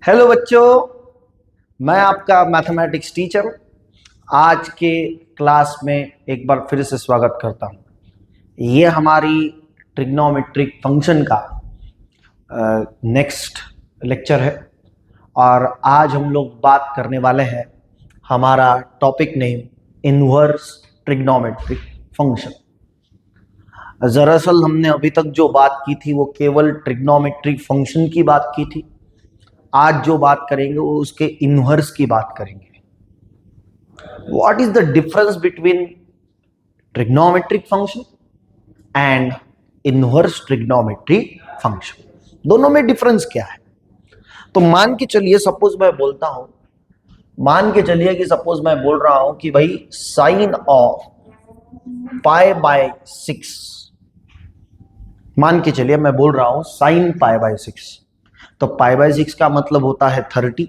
Hello बच्चों, मैं आपका मैथमेटिक्स टीचर आज के क्लास में एक बार फिर से स्वागत करता हूं। ये हमारी ट्रिग्नोमेट्रिक फंक्शन का नेक्स्ट लेक्चर है और आज हम लोग बात करने वाले हैं। हमारा topic name inverse trigonometric function. दरअसल हमने अभी तक जो बात की थी वो केवल ट्रिग्नोमेट्रिक फंक्शन की बात की थी। आज जो बात करेंगे वो उसके इनवर्स की बात करेंगे। What is the difference between trigonometric function and inverse trigonometric function, दोनों में डिफरेंस क्या है? तो मान के चलिए सपोज मैं बोलता हूं, सपोज मैं बोल रहा हूं कि भाई साइन ऑफ पाई बाय 6, मान के चलिए मैं बोल रहा हूं साइन पाई बाय 6, तो पाई बाय 6 का मतलब होता है 30।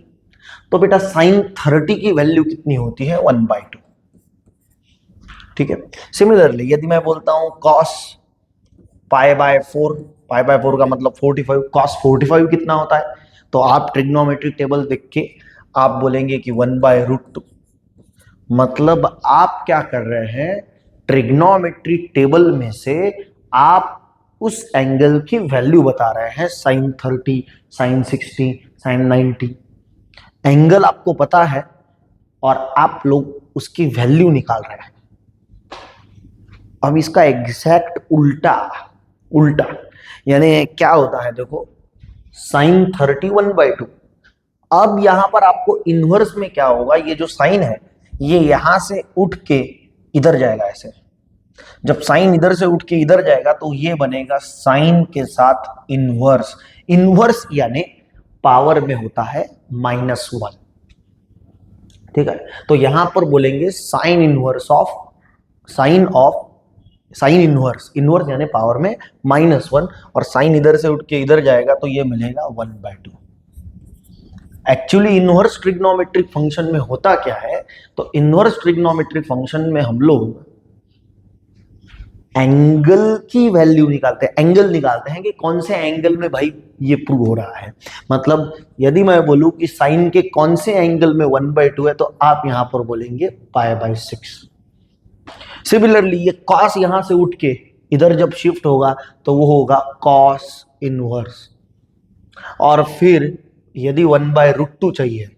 तो बेटा साइन 30 की वैल्यू कितनी होती है? 1/2। ठीक है। सिमिलरली यदि मैं बोलता हूं cos pi by 4, pi by 4 का मतलब 45, कॉस 45 कितना होता है? तो आप ट्रिग्नोमेट्रिक टेबल देख के आप बोलेंगे कि 1/√2। मतलब आप क्या कर रहे हैं, ट्रिग्नोमेट्रिक टेबल में से आप उस एंगल की वैल्यू बता रहे हैं। साइन 30, साइन 60, साइन 90 एंगल आपको पता है और आप लोग उसकी वैल्यू निकाल रहे हैं। अब इसका एग्जैक्ट उल्टा यानी क्या होता है, देखो साइन 30 1/2। अब यहां पर आपको इनवर्स में क्या होगा, ये जो साइन है ये यहां से उठ के इधर जाएगा। ऐसे जब साइन इधर से उठ के इधर जाएगा तो ये बनेगा साइन के साथ इनवर्स। इनवर्स यानी पावर में होता है -1। ठीक है। तो यहां पर बोलेंगे साइन इनवर्स इनवर्स यानी पावर में -1, और साइन इधर से उठ के इधर जाएगा तो ये मिलेगा 1/2। एक्चुअली इनवर्स ट्रिग्नोमेट्रिक फंक्शन में होता क्या है, तो इनवर्स ट्रिग्नोमेट्रिक फंक्शन में हम लोग एंगल की वैल्यू निकालते हैं। एंगल निकालते हैं कि कौन से एंगल में भाई ये प्रूव हो रहा है। मतलब यदि मैं बोलूं कि साइन के कौन से एंगल में 1/2 है, तो आप यहां पर बोलेंगे पाई बाय 6। सिमिलरली ये कॉस यहां से उठ के इधर जब शिफ्ट होगा तो वो होगा कॉस इनवर्स। और फिर यदि 1/√2 चाहिए,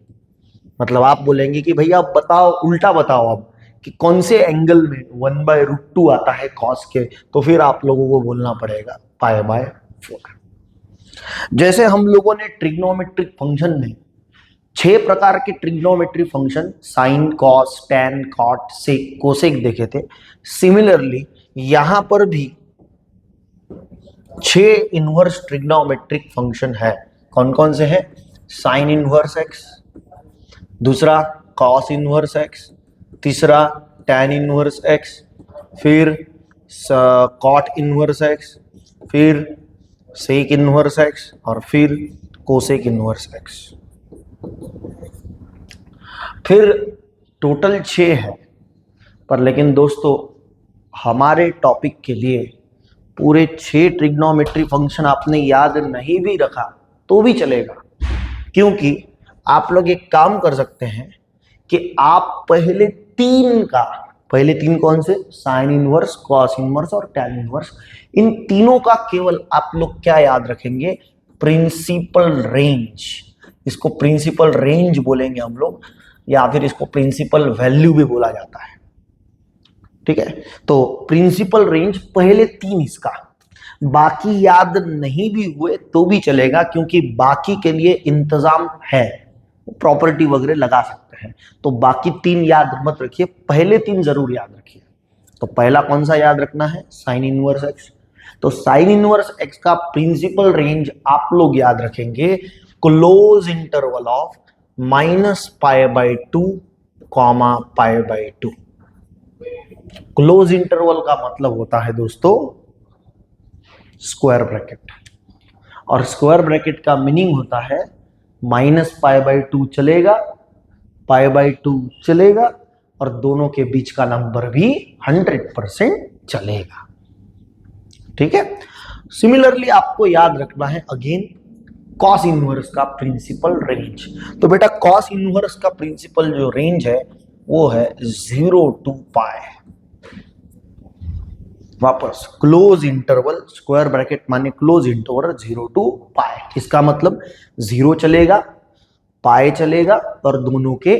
मतलब आप बोलेंगे कि भैया अब बताओ, उल्टा बताओ अब कि कौन से एंगल में 1/√2 आता है कॉस के, तो फिर आप लोगों को बोलना पड़ेगा पाई बाय 4। जैसे हम लोगों ने ट्रिग्नोमेट्रिक फंक्शन में 6 प्रकार के trigonometric function sine, cos, tan, cot, sec, cosec देखे थे। सिमिलरली यहां पर भी 6 इनवर्स ट्रिग्नोमेट्रिक फंक्शन है। कौन कौन से हैं? साइन इनवर्स एक्स, दूसरा कॉस इनवर्स एक्स, तीसरा टैन इनवर्स एक्स, फिर कॉट इनवर्स एक्स, फिर सेक इनवर्स एक्स, और फिर कोसेक इनवर्स एक्स। फिर टोटल 6 है। पर लेकिन दोस्तों हमारे टॉपिक के लिए पूरे 6 ट्रिग्नोमेट्री फंक्शन आपने याद नहीं भी रखा तो भी चलेगा, क्योंकि आप लोग एक काम कर सकते हैं कि आप पहले तीन कौन से? साइन इनवर्स, कॉस इनवर्स और टैन इनवर्स, इन तीनों का केवल आप लोग क्या याद रखेंगे? Principal range. इसको प्रिंसिपल रेंज बोलेंगे हम लोग, या फिर इसको प्रिंसिपल वैल्यू भी बोला जाता है। ठीक है। तो प्रिंसिपल रेंज पहले 3 इसका, बाकी याद नहीं भी हुए तो भी चलेगा, क्योंकि बाकी के लिए इंतजाम है, प्रॉपर्टी वगैरह लगा सकते हैं। तो बाकी 3 याद मत रखिए, पहले 3 जरूर याद रखिए। तो पहला कौन सा याद रखना है? Sine inverse x. तो साइन इनवर्स एक्स का प्रिंसिपल रेंज आप लोग याद रखेंगे close interval of -π/2, π/2। Close interval का मतलब होता है दोस्तों स्क्वायर ब्रैकेट, और स्क्वायर ब्रैकेट का मीनिंग होता है -π/2 चलेगा, π/2 चलेगा, और दोनों के बीच का नंबर भी 100% चलेगा। ठीक है। सिमिलरली आपको याद रखना है अगेन कॉस इनवर्स का प्रिंसिपल रेंज। तो बेटा कॉस इनवर्स का प्रिंसिपल जो रेंज है वो है 0 to पाई। वापस क्लोज इंटरवल स्क्वायर ब्रैकेट माने क्लोज इंटरवल 0 to पाई। इसका मतलब 0 चलेगा, पाई चलेगा और दोनों के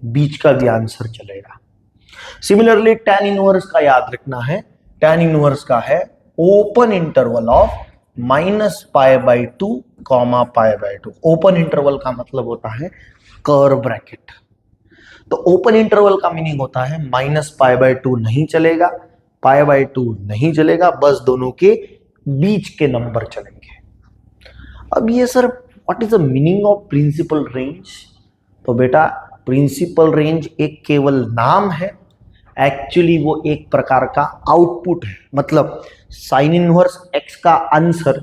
बीच का भी आंसर चलेगा। सिमिलरली tan इनवर्स का याद रखना है, tan इनवर्स का है open interval of -π/2 π/2। Open interval का मतलब होता है कर्व ब्रैकेट। तो ओपन इंटरवल का मीनिंग होता है -π/2 नहीं चलेगा, π/2 नहीं चलेगा, बस दोनों के बीच के नंबर चलेंगे। अब ये sir what is the meaning of principal range? तो बेटा प्रिंसिपल रेंज एक केवल नाम है, एक्चुअली वो एक प्रकार का आउटपुट है। मतलब साइन इनवर्स एक्स का आंसर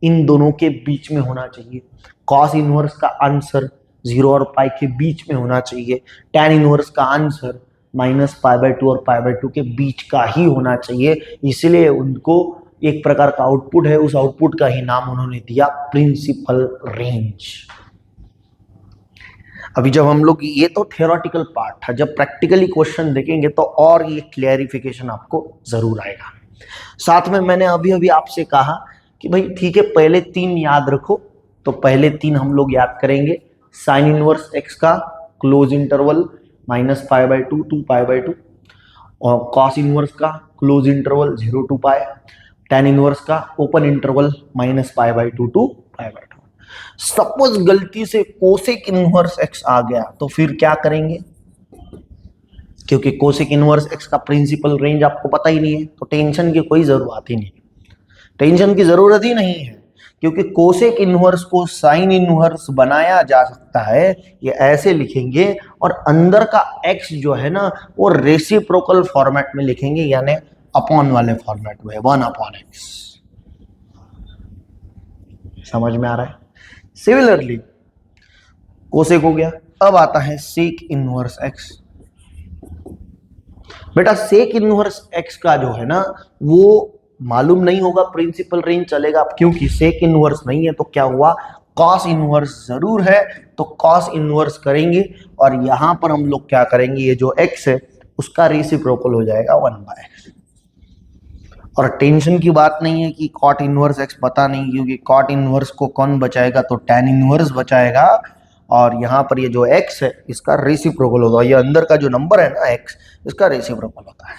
इन दोनों के बीच में होना चाहिए, कॉस इनवर्स का आंसर 0 और पाई के बीच में होना चाहिए, tan इनवर्स का आंसर -π/2 और π/2 के बीच का ही होना चाहिए। इसलिए उनको एक प्रकार का आउटपुट है, उस आउटपुट का ही नाम उन्होंने दिया प्रिंसिपल रेंज। अभी जब हम लोग, ये तो थियोरेटिकल पार्ट था, जब प्रैक्टिकली क्वेश्चन देखेंगे तो और ये क्लैरिफिकेशन आपको जरूर आएगा। साथ में मैंने अभी अभी आपसे कहा कि भाई ठीक है पहले 3 याद रखो, तो पहले 3 हम लोग याद करेंगे। साइन इनवर्स एक्स का क्लोज इंटरवल -π/2 to π/2, और कॉस इनवर्स का close interval 0 to pi, tan inverse का ओपन इंटरवल -π/2 to π/2। सपोज गलती से कोसेक इनवर्स एक्स आ गया तो फिर क्या करेंगे? क्योंकि कोसेक इनवर्स एक्स का प्रिंसिपल रेंज आपको पता ही नहीं है, तो टेंशन की कोई जरूरत ही नहीं, टेंशन की जरूरत ही नहीं है, क्योंकि कोसेक इनवर्स को साइन इनवर्स बनाया जा सकता है। ये ऐसे लिखेंगे और अंदर का x जो है ना वो रेसिप्रोकल फॉर्मेट में लिखेंगे, यानी अपॉन वाले फॉर्मेट में 1/x। समझ में आ रहा है? सिमिलरली कोसेक हो गया, अब आता है सेक इनवर्स x। बेटा सेक इनवर्स x का जो है ना वो मालूम नहीं होगा प्रिंसिपल रेंज चलेगा, क्योंकि सेक इनवर्स नहीं है। तो क्या हुआ, कॉस इनवर्स जरूर है, तो कॉस इनवर्स करेंगे और यहां पर हम लोग क्या करेंगे, ये जो x है उसका रेसिप्रोकल हो जाएगा 1/x। और टेंशन की बात नहीं है कि कॉट इनवर्स x पता नहीं, क्योंकि कॉट इनवर्स को कौन बचाएगा, तो tan इनवर्स बचाएगा। और यहाँ पर ये जो x है इसका रेसिप्रोकल होगा, ये अंदर का जो नंबर है ना x, इसका रेसिप्रोकल होता है।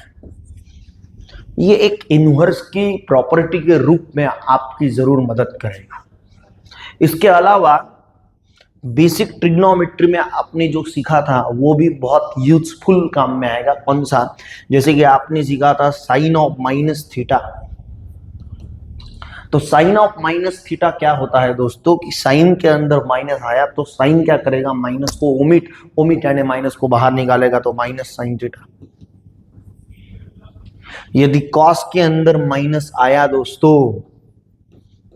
ये एक इनवर्स की प्रॉपर्टी के रूप में आपकी जरूर मदद करेगा। इसके अलावा बेसिक ट्रिग्नोमेट्री में आपने जो सीखा था वो भी बहुत यूजफुल काम में आएगा। कौन सा? जैसे कि आपने सीखा था साइन ऑफ -θ। तो साइन ऑफ -θ क्या होता है दोस्तों, कि साइन के अंदर माइनस आया तो साइन क्या करेगा, माइनस को ओमिट यानी माइनस को बाहर निकालेगा, तो -sin θ। यदि कॉस के अंदर माइनस आया दोस्तों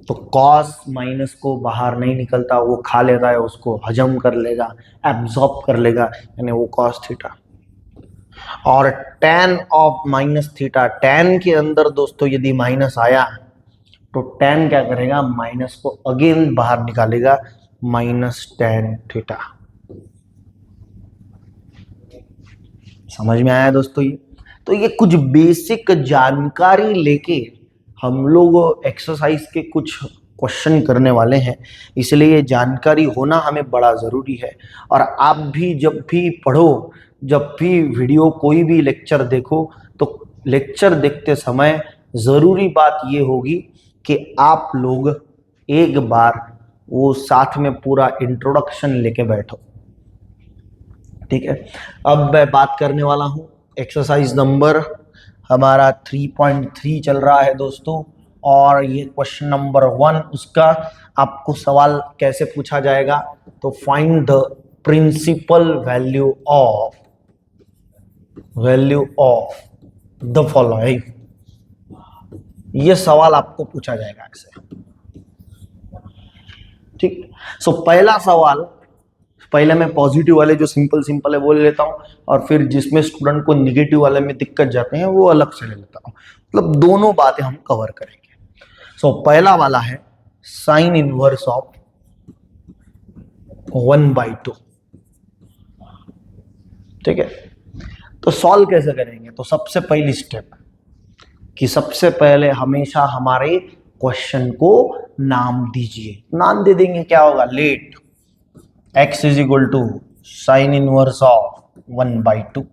तो कॉस माइनस को बाहर नहीं निकलता, वो खा लेता है, उसको हजम कर लेगा, एब्जॉर्ब कर लेगा, यानी वो cos θ। और tan ऑफ -θ, tan के अंदर दोस्तों यदि माइनस आया तो tan क्या करेगा, माइनस को अगेन बाहर निकालेगा, -tan θ। समझ में आया दोस्तों? ये तो ये कुछ बेसिक जानकारी लेके हम लोग एक्सरसाइज के कुछ क्वेश्चन करने वाले हैं, इसलिए ये जानकारी होना हमें बड़ा ज़रूरी है। और आप भी जब भी पढ़ो, जब भी वीडियो कोई भी लेक्चर देखो, तो लेक्चर देखते समय ज़रूरी बात ये होगी कि आप लोग एक बार वो साथ में पूरा इंट्रोडक्शन लेके बैठो। ठीक है, अब मैं बात करने वाला हूँ एक्सरसाइज नंबर हमारा 3.3 चल रहा है दोस्तों, और ये क्वेश्चन नंबर 1 उसका आपको सवाल कैसे पूछा जाएगा, तो find the principal value of the following. ये सवाल आपको पूछा जाएगा ऐसे। ठीक, सो पहला सवाल, पहले मैं पॉजिटिव वाले जो सिंपल है वो ले लेता हूँ, और फिर जिसमें स्टूडेंट को निगेटिव वाले में दिक्कत जाते हैं वो अलग से ले लेता हूँ। मतलब दोनों बातें हम कवर करेंगे। सो पहला वाला है साइन इनवर्स ऑफ 1/2। ठीक है, तो सॉल्व कैसे करेंगे? तो सबसे पहली स्टेप कि सबसे पहले हमेशा हमारे क्वेश्चन को नाम दीजिए। नाम दे देंगे, क्या होगा? Let x is equal to sine inverse of 1/2।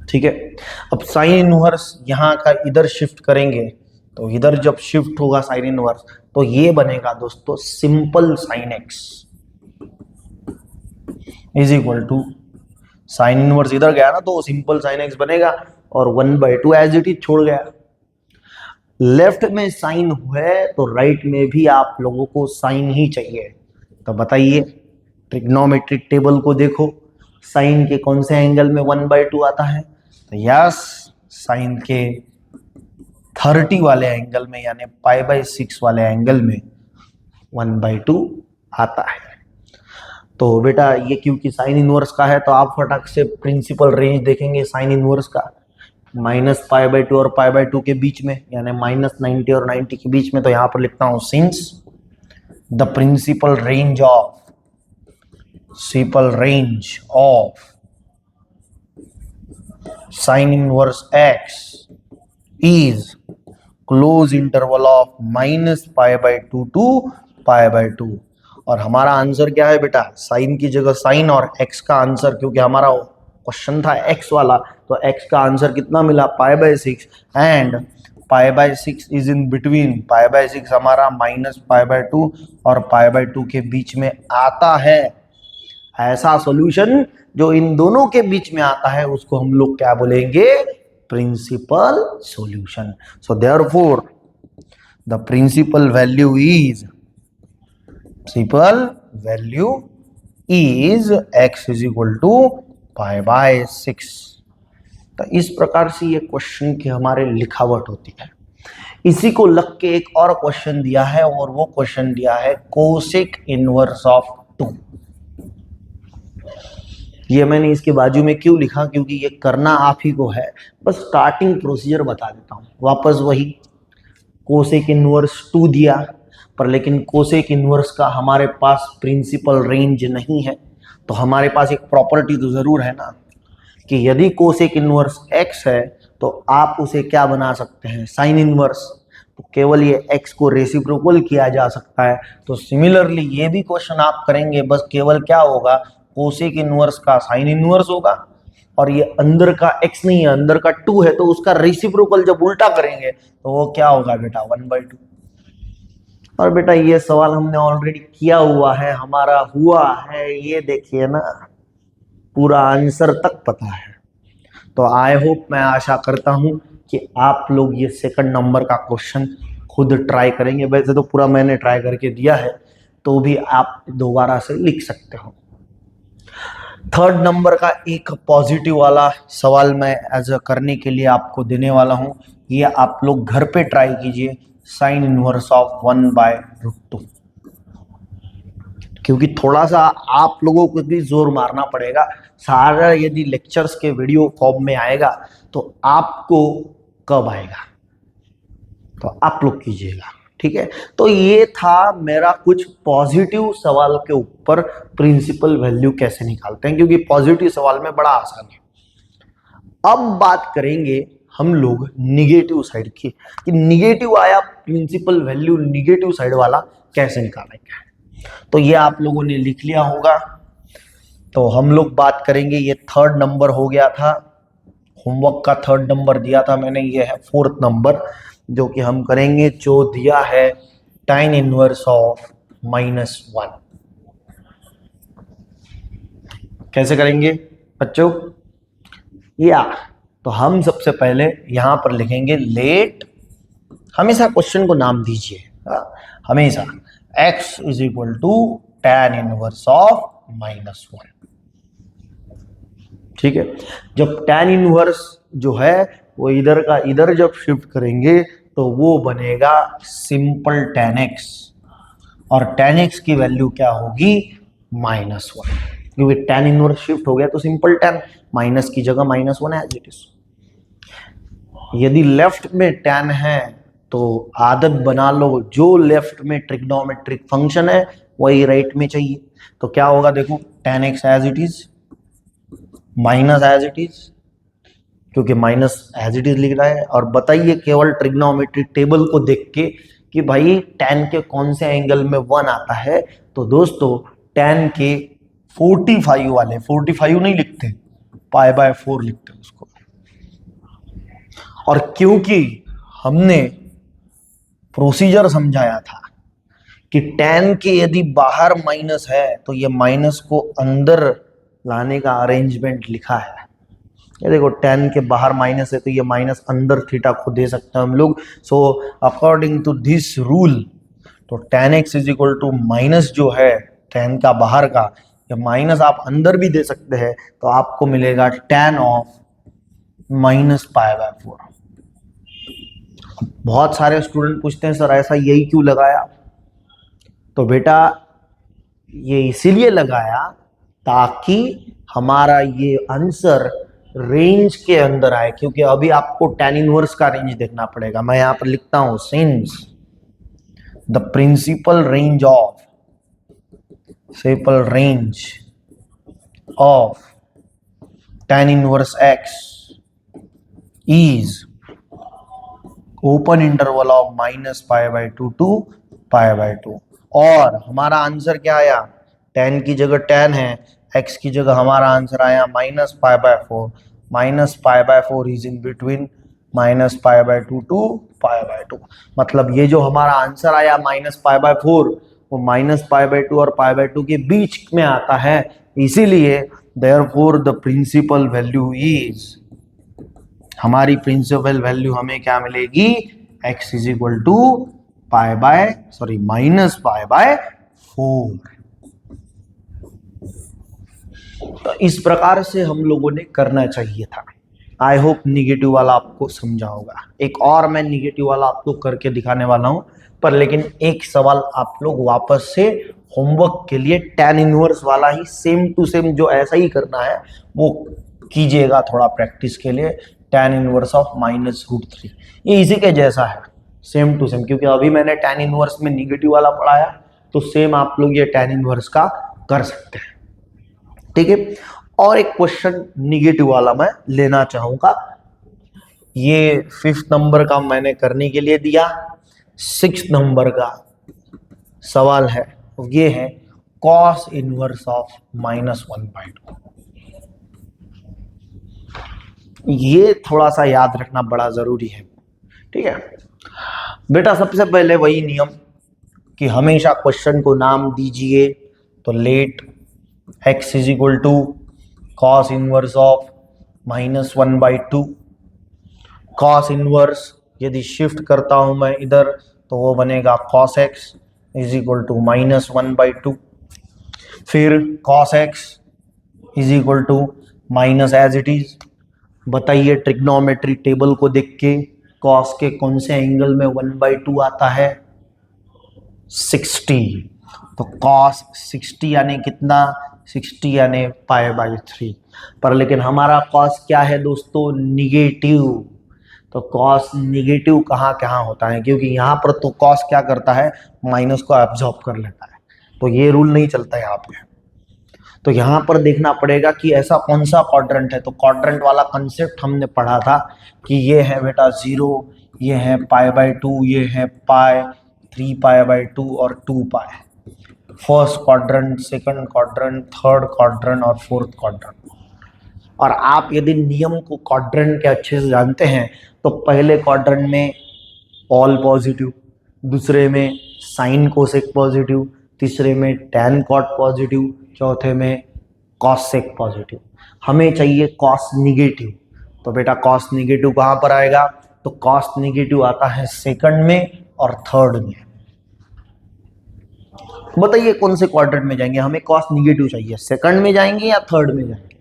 ठीक है, अब साइन इनवर्स यहां का इधर शिफ्ट करेंगे, तो इधर जब शिफ्ट होगा साइन इनवर्स तो ये बनेगा दोस्तों simple sine x is equal to sine inverse इधर गया ना तो सिंपल साइन x बनेगा और 1/2 एज इट इज छोड़ गया। लेफ्ट में साइन है तो राइट में भी आप लोगों को साइन ही चाहिए। तो बताइए, ट्रिग्नोमेट्रिक टेबल को देखो, साइन के कौन से एंगल में 1/2 आता है? तो यस, साइन के 30 वाले एंगल में यानी π/6 वाले एंगल में 1/2 आता है। तो बेटा ये क्योंकि साइन इनवर्स का है तो आप फटाक से प्रिंसिपल रेंज देखेंगे साइन इनवर्स का, -π/2 और π/2 के बीच में, यानी -90 और 90 के बीच में। तो यहां पर लिखता हूं since the principal range of sine inverse x is close interval of -π/2 to π/2। और हमारा आंसर क्या है बेटा? साइन की जगह साइन और x का आंसर, क्योंकि हमारा क्वेश्चन था x वाला, तो x का आंसर कितना मिला? π/6 एंड π/6 इज इन बिटवीन। π/6 हमारा -π/2 और π/2 के बीच में आता है। ऐसा सॉल्यूशन जो इन दोनों के बीच में आता है उसको हम लोग क्या बोलेंगे? Principal solution. So therefore the principal value is x is equal to π/6। तो इस प्रकार से ये क्वेश्चन की हमारे लिखावट होती है। इसी को लग के एक और क्वेश्चन दिया है और वो क्वेश्चन दिया है कोसेक इनवर्स ऑफ 2। ये मैंने इसके बाजू में क्यों लिखा? क्योंकि ये करना आप ही को है, बस स्टार्टिंग प्रोसीजर बता देता हूं। वापस वही कोसेक इनवर्स 2 दिया, पर लेकिन कोसेक इनवर्स का हमारे पास प्रिंसिपल रेंज नहीं है। तो हमारे पास एक प्रॉपर्टी तो जरूर है ना कि यदि कोसेक इनवर्स x है तो आप उसे क्या बना सकते हैं? Sine inverse. तो केवल ये x को रेसिप्रोकल किया जा सकता है। तो सिमिलरली ये भी क्वेश्चन आप करेंगे, बस केवल क्या होगा? कोसेक इनवर्स का साइन इनवर्स होगा और ये अंदर का x नहीं है, अंदर का 2 है, तो उसका रेसिप्रोकल जब उल्टा करेंगे तो वो क्या होगा बेटा? 1/2। और बेटा ये सवाल हमने ऑलरेडी किया हुआ है, हमारा हुआ है, ये देखिए ना, पूरा आंसर तक पता है। तो आई होप, मैं आशा करता हूं कि आप लोग ये सेकंड नंबर का क्वेश्चन खुद ट्राई करेंगे। वैसे तो पूरा मैंने ट्राई करके दिया है, तो भी आप दोबारा से लिख सकते हो। थर्ड नंबर का एक पॉजिटिव वाला सवाल मैं एज करने के लिए आपको देने वाला हूं। ये आप लोग घर पे ट्राई कीजिए, साइन इनवर्स ऑफ 1/√2। क्योंकि थोड़ा सा आप लोगों को भी जोर मारना पड़ेगा। सारा यदि लेक्चर्स के वीडियो फॉर्म में आएगा तो आपको कब आएगा? तो आप लोग कीजिएगा, ठीक है। तो ये था मेरा कुछ पॉजिटिव सवाल के ऊपर प्रिंसिपल वैल्यू कैसे निकालते हैं, क्योंकि पॉजिटिव सवाल में बड़ा आसान है। अब बात करेंगे हम लोग निगेटिव साइड की, कि निगेटिव आया प्रिंसिपल वैल्यू, निगेटिव साइड वाला कैसे निकालेंगे। तो ये आप लोगों ने लिख लिया होगा। तो हम लोग बात करेंगे, ये थर्ड नंबर हो गया था, होमवर्क का थर्ड नंबर दिया था मैंने, ये है फोर्थ नंबर जो कि हम करेंगे, जो दिया है tan इनवर्स ऑफ -1। कैसे करेंगे बच्चों? या तो हम सबसे पहले यहां पर लिखेंगे लेट, हमेशा क्वेश्चन को नाम दीजिए, हमेशा x is equal to tan inverse of -1। ठीक है, जब tan इनवर्स जो है वो इधर का इधर जब शिफ्ट करेंगे तो वो बनेगा सिंपल tan x, और tan x की वैल्यू क्या होगी? -1, क्योंकि tan इनवर्स शिफ्ट हो गया तो सिंपल tan, माइनस की जगह -1 एज इट इज। यदि लेफ्ट में tan है तो आदत बना लो, जो लेफ्ट में ट्रिग्नोमेट्रिक फंक्शन है वही राइट में चाहिए। तो क्या होगा देखो, tan x as it is minus as it is, क्योंकि माइनस एज इट इज लिख रहा है। और बताइए केवल ट्रिग्नोमेट्रिक टेबल को देख के कि भाई tan के कौन से एंगल में 1 आता है। तो दोस्तों tan के 45 वाले, 45 नहीं लिखते, π/4 लिखते हैं उसको। और क्योंकि हमने प्रोसीजर समझाया था कि tan के यदि बाहर माइनस है तो ये माइनस को अंदर लाने का अरेंजमेंट लिखा है। ये देखो tan के बाहर माइनस है तो ये माइनस अंदर थीटा को दे सकते हैं हम लोग। So according to this rule तो tan x is equal to minus जो है tan का बाहर का, या माइनस आप अंदर भी दे सकते हैं, तो आपको मिलेगा tan ऑफ -π/4। बहुत सारे स्टूडेंट पूछते हैं सर ऐसा यही क्यों लगाया। तो बेटा ये इसीलिए लगाया ताकि हमारा ये आंसर रेंज के अंदर आए, क्योंकि अभी आपको tan इनवर्स का रेंज देखना पड़ेगा। मैं यहां पर लिखता हूं, since the principal range of tan inverse x is open interval of -π/2 to π/2। और हमारा आंसर क्या आया, tan की जगह tan है, x की जगह हमारा आंसर आया -π/4। -π/4 इज इन बिटवीन -π/2 टू π/2। मतलब ये जो हमारा आंसर आया -π/4 वो -π/2 और π/2 के बीच में आता है। इसीलिए therefore the principal value is, हमारी प्रिंसिपल वैल्यू हमें क्या मिलेगी, x इज इक्वल टू -π/4। तो इस प्रकार से हम लोगों ने करना चाहिए था। आई होप निगेटिव वाला आपको समझा होगा। एक और मैं निगेटिव वाला आपको करके दिखाने वाला हूं, पर लेकिन एक सवाल आप लोग वापस से होमवर्क के लिए tan इनवर्स वाला ही सेम टू सेम जो ऐसा ही करना है वो कीजिएगा थोड़ा प्रैक्टिस के लिए। tan इनवर्स ऑफ -√3 ये इसी के जैसा है, सेम टू सेम, क्योंकि अभी मैंने tan इनवर्स में निगेटिव वाला पढ़ाया, तो सेम आप लोग ये tan इनवर्स का कर सकते हैं। ठीक है, और एक क्वेश्चन निगेटिव वाला मैं लेना चाहूंगा। ये 5th नंबर का मैंने करने के लिए दिया। 6th नंबर का सवाल है, ये है cos इनवर्स ऑफ -1/2। ये थोड़ा सा याद रखना बड़ा जरूरी है। ठीक है बेटा, सबसे पहले वही नियम कि हमेशा क्वेश्चन को नाम दीजिए। तो let x is equal to cos inverse of -1/2। cos inverse यदि शिफ्ट करता हूं मैं इधर तो वो बनेगा cos x is equal to -1/2। फिर cos x is equal to minus as it is. बताइए ट्रिग्नोमेट्री टेबल को देख के cos के कौन से एंगल में 1/2 आता है, 60। तो cos 60 यानी कितना, 60 यानी π/3। पर लेकिन हमारा cos क्या है दोस्तों, निगेटिव। तो cos निगेटिव कहाँ होता है, क्योंकि यहाँ पर तो cos क्या करता है, माइनस को एब्जॉर्ब कर लेता है, तो ये रूल नहीं चलता यहाँ पे। तो यहाँ पर देखना पड़ेगा कि ऐसा कौन सा क्वाड्रेंट है। तो क्वाड्रेंट वाला कंसेप्ट हमने पढ़ा था कि ये है बेटा 0, ये है π/2, ये है π, 3π/2 और 2π। First quadrant, second quadrant, third quadrant और फोर्थ क्वाड्रेंट। और आप यदि नियम को क्वाड्रेंट के अच्छे से जानते हैं तो पहले क्वाड्रेंट में ऑल पॉजिटिव, दूसरे में साइन कोसेक पॉजिटिव, तीसरे में टैन कॉट पॉजिटिव, चौथे में कॉस सेक पॉजिटिव। हमें चाहिए कॉस निगेटिव। तो बेटा कॉस निगेटिव कहाँ पर आएगा, तो कॉस निगेटिव आता है सेकंड में और थर्ड में। बताइए कौन से क्वाड्रेंट में जाएंगे, हमें कॉस निगेटिव चाहिए, सेकंड में जाएंगे या थर्ड में जाएंगे।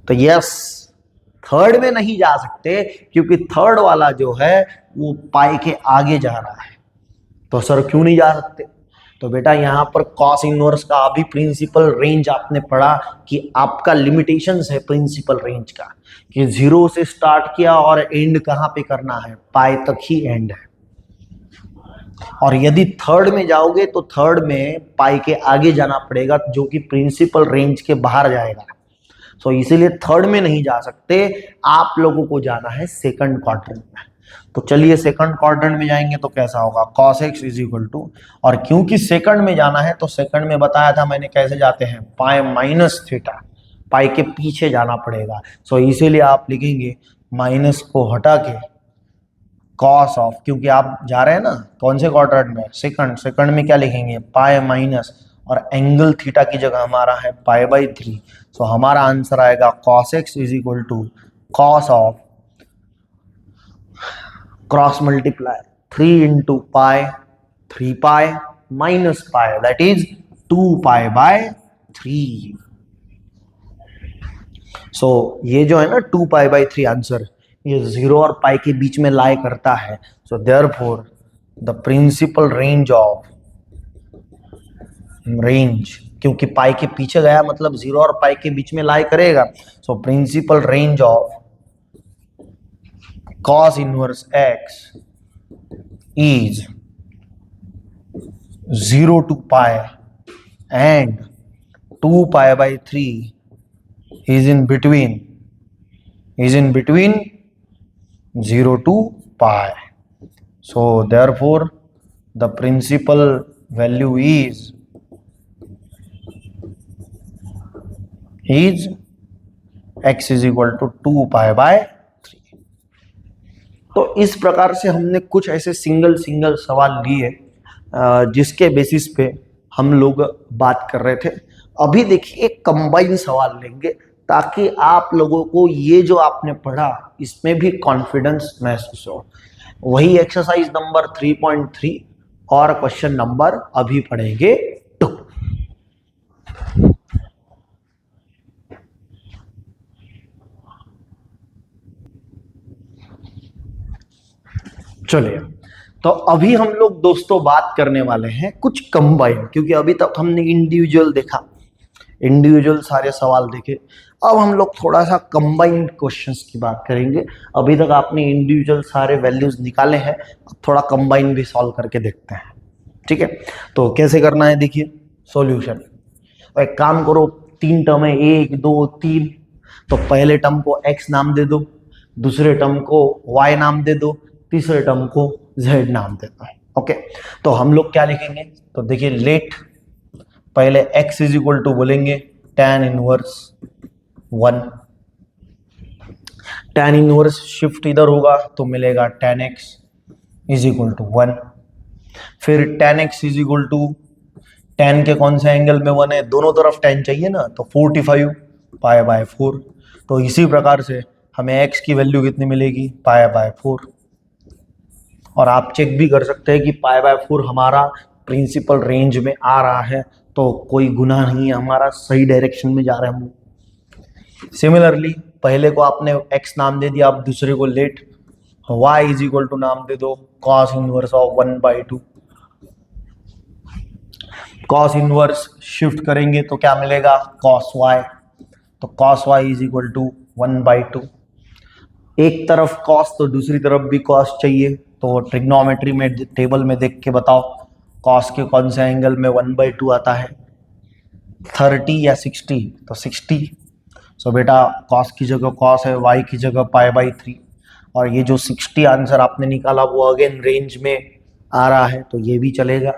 तो यस, थर्ड में नहीं जा सकते क्योंकि थर्ड वाला जो है वो पाई के आगे जा रहा है। तो सर क्यों नहीं जा सकते, तो बेटा यहाँ पर कॉस इनवर्स का अभी प्रिंसिपल रेंज आपने पढ़ा कि आपका लिमिटेशंस है प्रिंसिपल रेंज का, कि 0 से स्टार्ट किया और एंड कहाँ पे करना है, पाई तक ही एंड है। और यदि थर्ड में जाओगे तो थर्ड में पाई के आगे जाना पड़ेगा, जो कि प्रिंसिपल रेंज के बाहर जाएगा। सो इसीलिए थर्ड में नहीं जा सकते, आप लोगों को जाना है सेकंड क्वाड्रेंट में। तो चलिए सेकंड क्वाड्रेंट में जाएंगे तो कैसा होगा, cos x is equal to, और क्योंकि सेकंड में जाना है तो सेकंड में बताया था मैंने कैसे जाते हैं, पाई माइनस थीटा, पाई के पीछे जाना पड़ेगा। सो इसीलिए आप लिखेंगे माइनस को हटा के कॉस ऑफ, क्योंकि आप जा रहे हैं ना कौन से क्वाड्रेंट में, सेकंड में क्या लिखेंगे, पाई माइनस, और एंगल थीटा की जगह हमारा है पाई बाई 3। सो हमारा आंसर आएगा cos x is equal to cos of cross multiply 3 into pi, 3 pi minus pi, that is 2 pi by 3। So ये जो है ना 2 पाई बाई 3 आंसर, ये 0 और पाई के बीच में लाई करता है। So therefore the principal range of range, क्योंकि पाई के पीछे गया मतलब 0 और पाई के बीच में लाई करेगा। So principal range of cos inverse x is 0 to pi and 2 pi by 3 is in between 0 to pi. So therefore the principal value is x is equal to 2 pi by 3. तो इस प्रकार से हमने कुछ ऐसे single सवाल लिए जिसके बेसिस पे हम लोग बात कर रहे थे। अभी देखिए एक कंबाइन सवाल लेंगे ताकि आप लोगों को ये जो आपने पढ़ा इसमें भी कॉन्फिडेंस महसूस हो। वही एक्सरसाइज नंबर 3.3 और क्वेश्चन नंबर अभी पढ़ेंगे 2। चलिए, तो अभी हम लोग दोस्तों बात करने वाले हैं कुछ कंबाइन, क्योंकि अभी तक हमने इंडिविजुअल देखा, इंडिविजुअल सारे सवाल देखे। अब हम लोग थोड़ा सा कंबाइंड क्वेश्चंस की बात करेंगे। अभी तक आपने इंडिविजुअल सारे वैल्यूज निकाले हैं, अब थोड़ा कंबाइन भी सॉल्व करके देखते हैं, ठीक है। तो कैसे करना है, देखिए सॉल्यूशन। एक काम करो, 3 टर्म है, 1 2 3। तो पहले टर्म को x नाम दे दो, दूसरे टर्म को y नाम दे दो, तीसरे टर्म को z नाम दे दो। ओके, तो हम लोग क्या लिखेंगे, तो देखिए लेट पहले x इज इक्वल टू बोलेंगे tan inverse 1, tan inverse shift इधर होगा तो मिलेगा tan x is equal to 1। फिर tan x is equal to, tan के कौन से एंगल में 1 है, दोनों तरफ tan चाहिए ना, तो 45 पाई बाय 4। तो इसी प्रकार से हमें x की वैल्यू कितनी मिलेगी, पाई बाय 4। और आप चेक भी कर सकते हैं कि पाई बाय 4 हमारा प्रिंसिपल रेंज में आ रहा है, तो कोई गुनाह नहीं है, हमारा सही डायरेक्शन में जा रहे हैं हम। सिमिलरली पहले को आपने x नाम दे दिया, आप दूसरे को let y is equal to नाम दे दो cos inverse of 1/2। cos inverse shift करेंगे तो क्या मिलेगा, cos y। तो cos y is equal to 1/2। एक तरफ cos तो दूसरी तरफ भी cos चाहिए, तो ट्रिग्नोमेट्री में टेबल में देख के बताओ cos के कौन से एंगल में 1/2 आता है, 30 या 60, तो 60। सो बेटा cos की जगह cos है, y की जगह पाई बाई 3, और ये जो 60 आंसर आपने निकाला वो अगेन रेंज में आ रहा है, तो ये भी चलेगा।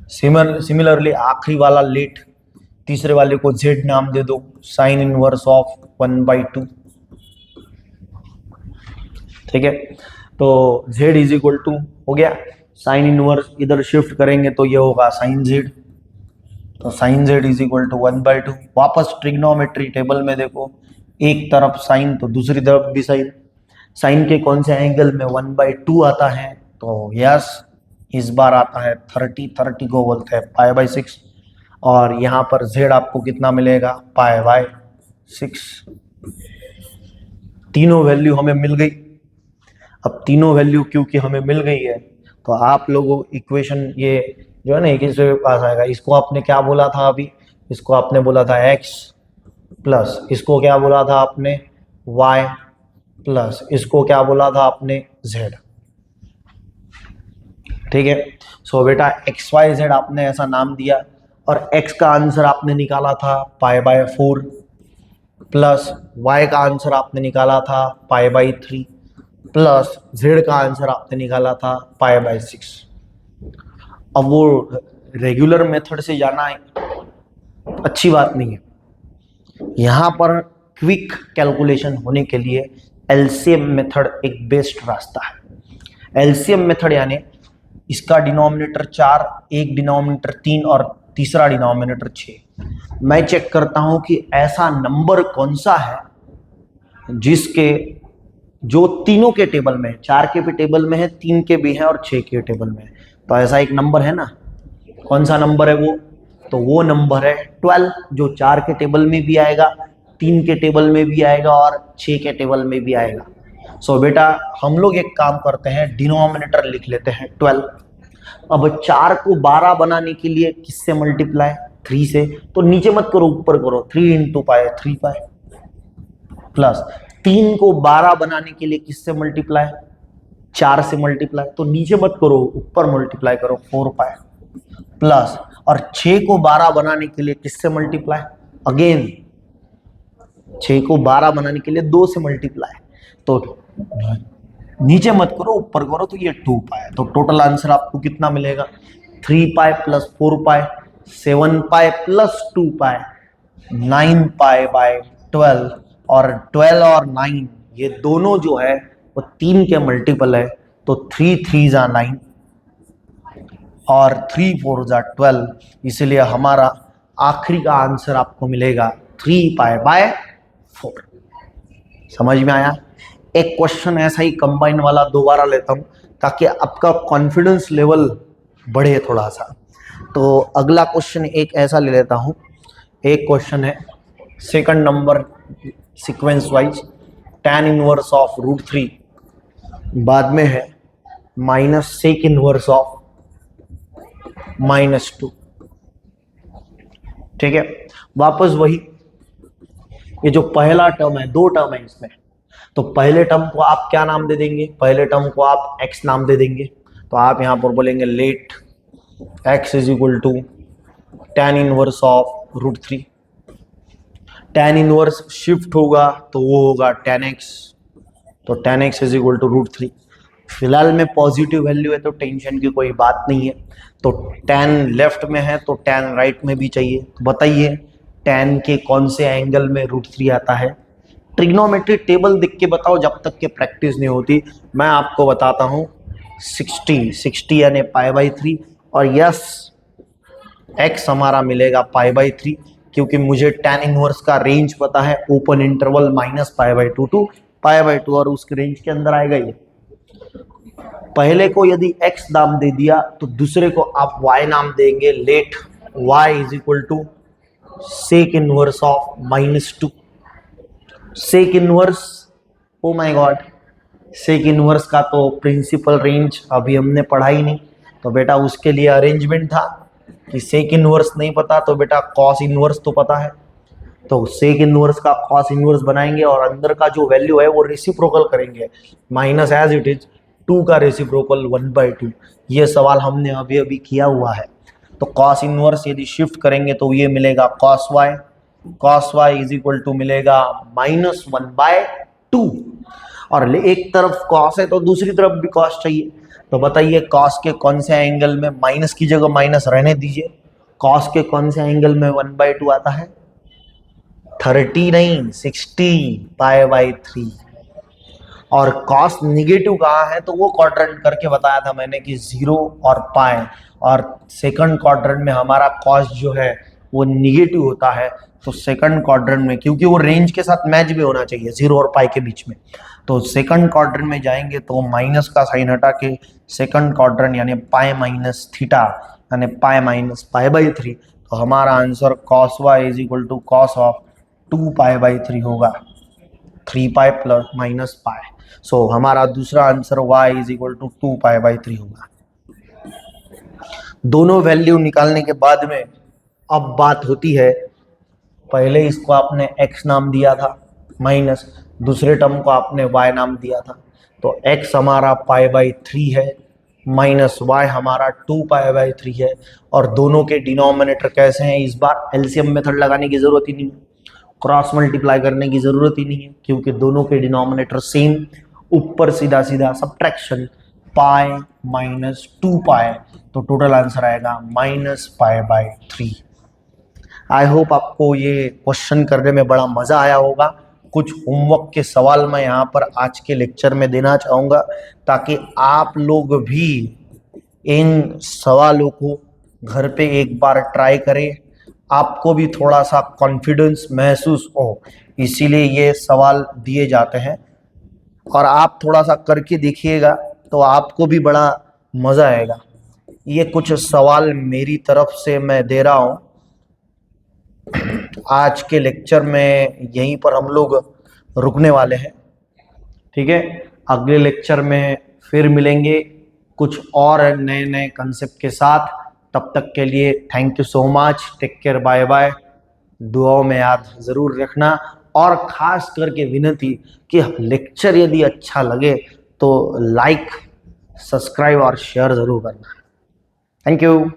सिमिलरली आखिरी वाला लेट, तीसरे वाले को z नाम दे दो, साइन इनवर्स ऑफ 1/2, ठीक है। तो z इज इक्वल टू हो गया, साइन इनवर्स इधर शिफ्ट करेंगे तो ये होगा साइन z, तो sine z is equal to 1/2। वापस ट्रिग्नोमेट्री टेबल में देखो, एक तरफ साइन तो दूसरी तरफ भी साइन, साइन के कौन से एंगल में 1/2 आता है, तो यस इस बार आता है 30 को बोलते हैं पाई बाई 6, और यहाँ पर z आपको कितना मिलेगा, पाई बाई 6। तीनों वैल्यू हमें मिल गई। अब तीनों वैल्यू क्योंकि हमें मिल गई है, तो आप लोगों इक्वेशन ये जो है ना एक इसके पास आएगा, इसको आपने क्या बोला था अभी, इसको आपने बोला था x प्लस, इसको क्या बोला था आपने y प्लस, इसको क्या बोला था आपने z, ठीक है। सो बेटा एक्स वाई जेड आपने ऐसा नाम दिया और एक्स का आंसर आपने निकाला था π/4 प्लस वाई का आंसर आपने निकाला था π/3 प्लस जेड का आंसर आपने निकाला था π/6। अब वो रेगुलर मेथड से जाना अच्छी बात नहीं है। यहाँ पर क्विक कैलकुलेशन होने के लिए एलसीएम मेथड एक बेस्ट रास्ता है। एलसीएम मेथड यानी इसका डिनोमिनेटर 4, एक डिनोमिनेटर 3 और तीसरा डिनोमिनेटर 6। मैं चेक करता हूं कि ऐसा नंबर कौन सा है जिसके जो तीनों के टेबल में है, 4 के भी टेबल में है, 3 के भी है और 6 के टेबल में है। तो ऐसा एक नंबर है ना, कौन सा नंबर है वो? तो वो नंबर है 12, जो 4 के टेबल में भी आएगा, 3 के टेबल में भी आएगा और 6 के टेबल में भी आएगा। सो बेटा हम लोग एक काम करते हैं, डिनोमिनेटर लिख लेते हैं 12। अब 4 को 12 बनाने के लिए किससे मल्टीप्लाई? 3 से। तो नीचे मत करो, ऊपर करो, 3 × पाई 3 पाई प्लस 3 को 12 बनाने के लिए किससे मल्टीप्लाई? 4 से मल्टीप्लाई। तो नीचे मत करो, ऊपर मल्टीप्लाई करो, 4 पाई प्लस और 6 को 12 बनाने के लिए किससे मल्टीप्लाई? अगेन 6 को 12 बनाने के लिए 2 से मल्टीप्लाई। तो नीचे मत करो, ऊपर करो, तो ये 2 पाई। तो टोटल आंसर आपको कितना मिलेगा? 3 पाई प्लस 4 पाई, 7 पाई प्लस 2 पाई, 9 पाई/12। और 12 और 9 ये दोनों जो है वो 3 के मल्टीपल है। तो 3 3 × 9 और 3 4 × 12, इसलिए हमारा आखिरी का आंसर आपको मिलेगा 3 पाई/4। समझ में आया? एक क्वेश्चन ऐसा ही कंबाइन वाला दोबारा लेता हूं ताकि आपका कॉन्फिडेंस लेवल बढ़े थोड़ा सा। तो अगला क्वेश्चन एक ऐसा ले लेता हूं। एक क्वेश्चन है second number sequence wise, tan inverse of √3, बाद में है -sec इनवर्स ऑफ -2। ठीक है, वापस वही, ये जो पहला टर्म है, 2 टर्म है इसमें, तो पहले टर्म को आप क्या नाम दे देंगे? पहले टर्म को आप x नाम दे देंगे। तो आप यहां पर बोलेंगे let x = tan inverse of √3। tan inverse shift होगा तो वो होगा tan x, तो tan x = √3। फिलहाल में पॉजिटिव वैल्यू है तो टेंशन की कोई बात नहीं है। तो tan लेफ्ट में है तो tan राइट में भी चाहिए। तो बताइए tan के कौन से एंगल में √3 आता है? ट्रिग्नोमेट्री टेबल देख के बताओ, जब तक के प्रैक्टिस नहीं होती। मैं आपको बताता हूँ 60 यानी π/3 और यस x हमारा मिलेगा π/3, क्योंकि मुझे tan इनवर्स का रेंज पता है, ओपन इंटरवल -π/2 टू π/2 और उसके रेंज के अंदर आएगा ये। पहले को यदि x नाम दे दिया तो दूसरे को आप y नाम देंगे, let y = sec inverse of -2। Sec inverse, oh my god, sec inverse का तो प्रिंसिपल रेंज अभी हमने पढ़ा ही नहीं। तो बेटा उसके लिए अरेंजमेंट था कि सेक इनवर्स नहीं पता तो बेटा कॉस इनवर्स तो पता है। तो सेक इनवर्स का कॉस इनवर्स बनाएंगे और अंदर का जो वैल्यू है वो रेसिप्रोकल करेंगे, माइनस एज इट इज 2 का रेसिप्रोकल 1/2। ये सवाल हमने अभी अभी किया हुआ है। तो कॉस इनवर्स यदि शिफ्ट करेंगे तो ये मिलेगा cos y = मिलेगा -1/2। और एक तरफ cos है तो दूसरी तरफ भी cos चाहिए। तो बताइए cos के कौन से एंगल में, माइनस की जगह माइनस रहने दीजिए, cos के कौन से एंगल में 1/2 आता है? 30 नहीं, 60 π/3। और cos निगेटिव कहाँ है तो वो क्वाड्रेंट करके बताया था मैंने कि 0 और पाई, और सेकंड क्वाड्रेंट में हमारा cos जो है वो निगेटिव होता है। तो सेकंड क्वाड्रेंट में, क्योंकि वो रेंज के साथ मैच भी होना चाहिए 0 और पाई के बीच में, तो सेकंड क्वाड्रेंट में जाएंगे तो माइनस का साइन हटा के सेकंड क्वाड्रेंट यानी पाई माइनस थीटा यानी पाई माइनस π/3। तो हमारा answer cos y = cos of 2 π/3 होगा, 3 पाई प्लस माइनस पाई। सो हमारा दूसरा आंसर y = 2 π/3 होगा। दोनों वैल्यू निकालने के बाद में अब बात होती है, पहले इसको आपने x नाम दिया था, माइनस दूसरे टर्म को आपने y नाम दिया था। तो x हमारा π/3 है माइनस वाई हमारा 2π/3 है, और दोनों के डिनोमिनेटर कैसे हैं, इस बार एलसीएम मेथड लगाने की जरूरत ही नहीं है, क्रॉस मल्टीप्लाई करने की जरूरत ही नहीं है, क्योंकि दोनों के डिनोमिनेटर सेम, ऊपर सीधा सीधा सब्ट्रैक्शन पाई माइनस 2π, तो टोटल आंसर आएगा -π/3। आई होप आपको ये क्वेश्चन करने में बड़ा मजा आया होगा। कुछ होमवर्क के सवाल मैं यहाँ पर आज के लेक्चर में देना चाहूँगा, ताकि आप लोग भी इन सवालों को घर पे एक बार ट्राई करें, आपको भी थोड़ा सा कॉन्फिडेंस महसूस हो, इसीलिए ये सवाल दिए जाते हैं। और आप थोड़ा सा करके देखिएगा तो आपको भी बड़ा मज़ा आएगा। ये कुछ सवाल मेरी तरफ से मैं दे रहा हूँ। आज के लेक्चर में यहीं पर हम लोग रुकने वाले हैं, ठीक है। अगले लेक्चर में फिर मिलेंगे कुछ और नए नए कंसेप्ट के साथ। तब तक के लिए thank you so much, take care, bye bye. दुआओं में याद ज़रूर रखना, और ख़ास करके विनती कि लेक्चर यदि अच्छा लगे तो लाइक, सब्सक्राइब और शेयर ज़रूर करना। Thank you.